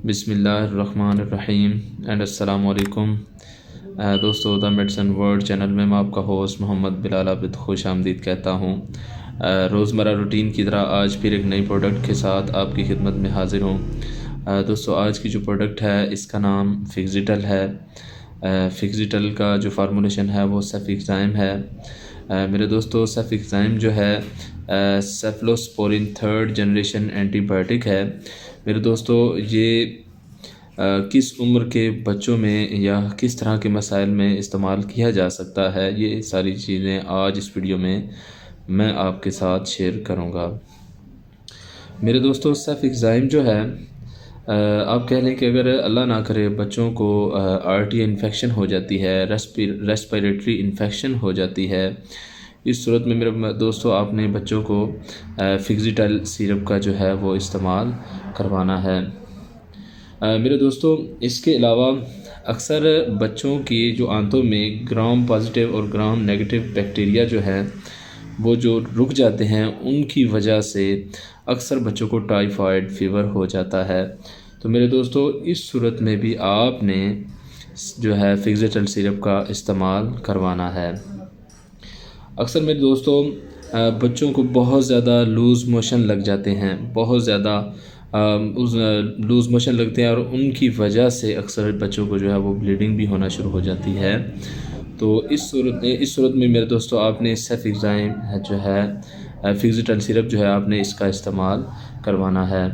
बिस्मिल्लाहिर्रहमानिर्रहीम एंड अस्सलामु अलैकुम। दोस्तों, द मेडिसिन वर्ल्ड चैनल में मैं आपका होस्ट मोहम्मद बिलाल आबिद खुश आमदीद कहता हूँ। रोज़मर्रा रूटीन की तरह आज फिर एक नई प्रोडक्ट के साथ आपकी खिदमत में हाज़िर हूँ। दोस्तों, आज की जो प्रोडक्ट है इसका नाम फिक्सिटल है। फिक्सिटल का जो फार्मूलेशन है वो सेफिक्साइम है। मेरे दोस्तों, सेफिक्साइम जो है सेफलोस्पोरिन थर्ड जनरेशन एंटीबायोटिक है। मेरे दोस्तों, ये किस उम्र के बच्चों में या किस तरह के मसाइल में इस्तेमाल किया जा सकता है, ये सारी चीज़ें आज इस वीडियो में मैं आपके साथ शेयर करूंगा। मेरे दोस्तों, सेफिक्साइम जो है आप कह लें कि अगर अल्लाह ना करे बच्चों को आरटी इन्फेक्शन हो जाती है, रेस्पिरेटरी इन्फेक्शन हो जाती है, इस सूरत में मेरे दोस्तों आपने बच्चों को फिक्सिटल सिरप का जो है वो इस्तेमाल करवाना है। मेरे दोस्तों, इसके अलावा अक्सर बच्चों की जो आंतों में ग्राम पॉजिटिव और ग्राम नेगेटिव बैक्टीरिया जो है वो जो रुक जाते हैं, उनकी वजह से अक्सर बच्चों को टाइफाइड फीवर हो जाता है। तो मेरे दोस्तों, इस सूरत में भी आपने जो है फिक्सिटल सिरप का इस्तेमाल करवाना है। अक्सर मेरे दोस्तों बच्चों को बहुत ज़्यादा लूज़ मोशन लग जाते हैं, बहुत ज़्यादा लूज़ मोशन लगते हैं और उनकी वजह से अक्सर बच्चों को जो है वो ब्लीडिंग भी होना शुरू हो जाती है। तो इस सूरत में मेरे दोस्तों आपने सेफिक्साइम जो है फिक्सिटल सिरप जो है आपने इसका इस्तेमाल करवाना है।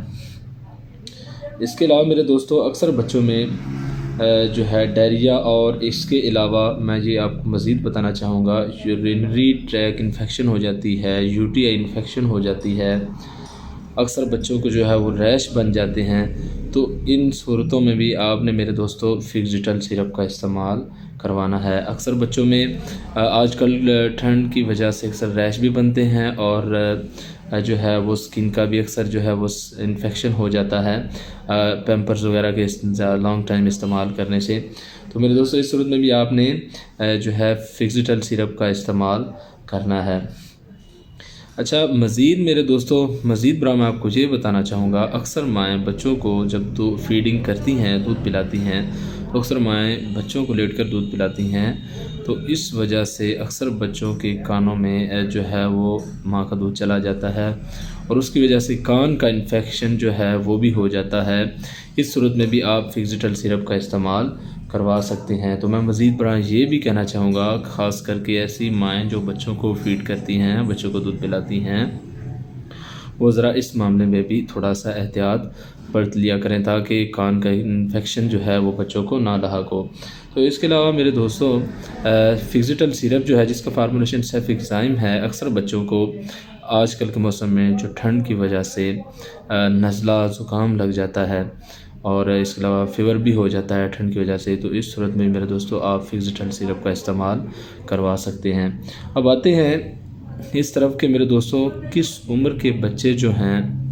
इसके अलावा मेरे दोस्तों अक्सर बच्चों में जो है डायरिया और इसके अलावा मैं ये आपको मज़ीद बताना चाहूँगा, यूरिनरी ट्रैक इन्फेक्शन हो जाती है, यूटीआई इन्फेक्शन हो जाती है, अक्सर बच्चों को जो है वो रैश बन जाते हैं। तो इन सूरतों में भी आपने मेरे दोस्तों फिक्सिटल सिरप का इस्तेमाल करवाना है। अक्सर बच्चों में आजकल ठंड की वजह से अक्सर रैश भी बनते हैं और जो है वो स्किन का भी अक्सर जो है वो इन्फेक्शन हो जाता है पैम्पर्स वगैरह के लॉन्ग टाइम इस्तेमाल करने से। तो मेरे दोस्तों, इस सूरत में भी आपने जो है फिक्सिटल सिरप का इस्तेमाल करना है। अच्छा, मज़ीद मेरे दोस्तों बरा मैं आपको ये बताना चाहूँगा, अक्सर माएँ बच्चों को जब फीडिंग करती हैं, दूध पिलाती हैं, तो अक्सर माएँ बच्चों को लेटकर दूध पिलाती हैं। तो इस वजह से अक्सर बच्चों के कानों में जो है वो माँ का दूध चला जाता है और उसकी वजह से कान का इन्फेक्शन जो है वो भी हो जाता है। इस सूरत में भी आप फिक्सिटल सिरप का इस्तेमाल करवा सकते हैं। तो मैं मज़ीद बरा ये भी कहना चाहूँगा, ख़ास करके ऐसी माएँ जो बच्चों को फीड करती हैं, बच्चों को दूध पिलाती हैं, वो ज़रा इस मामले में भी थोड़ा सा एहतियात बरत लिया करें ताकि कान का इन्फेक्शन जो है वो बच्चों को ना लाहक हो। तो इसके अलावा मेरे दोस्तों फिक्सिटल सिरप जो है जिसका फार्मूलेशन सेफिक्साइम है, अक्सर बच्चों को आजकल के मौसम में जो ठंड की वजह से नज़ला ज़ुकाम लग जाता है और इसके अलावा फ़ीवर भी हो जाता है ठंड की वजह से। तो इस सूरत में मेरे दोस्तों आप फिक्सिटल सिरप का इस्तेमाल करवा सकते हैं। अब आते हैं इस तरफ के मेरे दोस्तों, किस उम्र के बच्चे जो हैं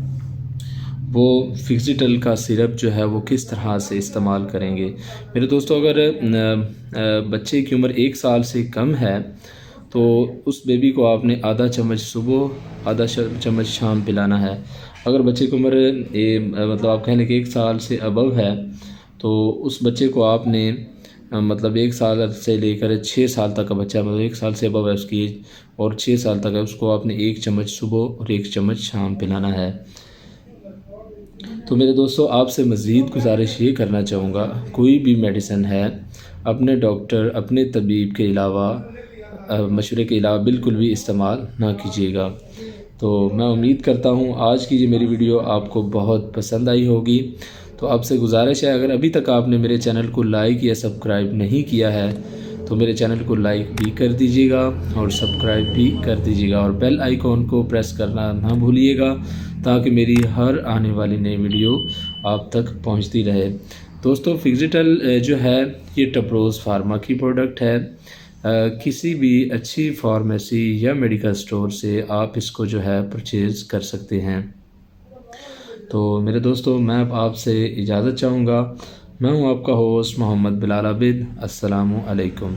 वो फिक्सिटल का सिरप जो है वो किस तरह से इस्तेमाल करेंगे। मेरे दोस्तों, अगर बच्चे की उम्र 1 साल से कम है तो उस बेबी को आपने आधा चम्मच सुबह आधा चम्मच शाम पिलाना है। अगर बच्चे की उम्र मतलब आप कह लें कि 1 साल से अबव है तो उस बच्चे को आपने मतलब 1 साल से लेकर 6 साल तक का बच्चा, मतलब 1 साल से अबव है उसकी एज और 6 साल तक है, उसको आपने 1 चम्मच सुबह और 1 चम्मच शाम पिलाना है। तो मेरे दोस्तों, आपसे मज़ीद गुजारिश ये करना चाहूँगा, कोई भी मेडिसिन है अपने डॉक्टर अपने तबीब के अलावा मशवरे के अलावा बिल्कुल भी इस्तेमाल ना कीजिएगा। तो मैं उम्मीद करता हूँ आज की ये मेरी वीडियो आपको बहुत पसंद आई होगी। तो आपसे गुजारिश है, अगर अभी तक आपने मेरे चैनल को लाइक या सब्सक्राइब नहीं किया है तो मेरे चैनल को लाइक भी कर दीजिएगा और सब्सक्राइब भी कर दीजिएगा और बेल आइकॉन को प्रेस करना ना भूलिएगा ताकि मेरी हर आने वाली नई वीडियो आप तक पहुंचती रहे। दोस्तों, फिक्सिटल जो है ये टपरोज़ फार्मा की प्रोडक्ट है। किसी भी अच्छी फार्मेसी या मेडिकल स्टोर से आप इसको जो है परचेज़ कर सकते हैं। तो मेरे दोस्तों, मैं आपसे इजाज़त चाहूँगा। मैं हूँ आपका होस्ट मोहम्मद बिलाल आबिद। अस्सलामु अलैकुम।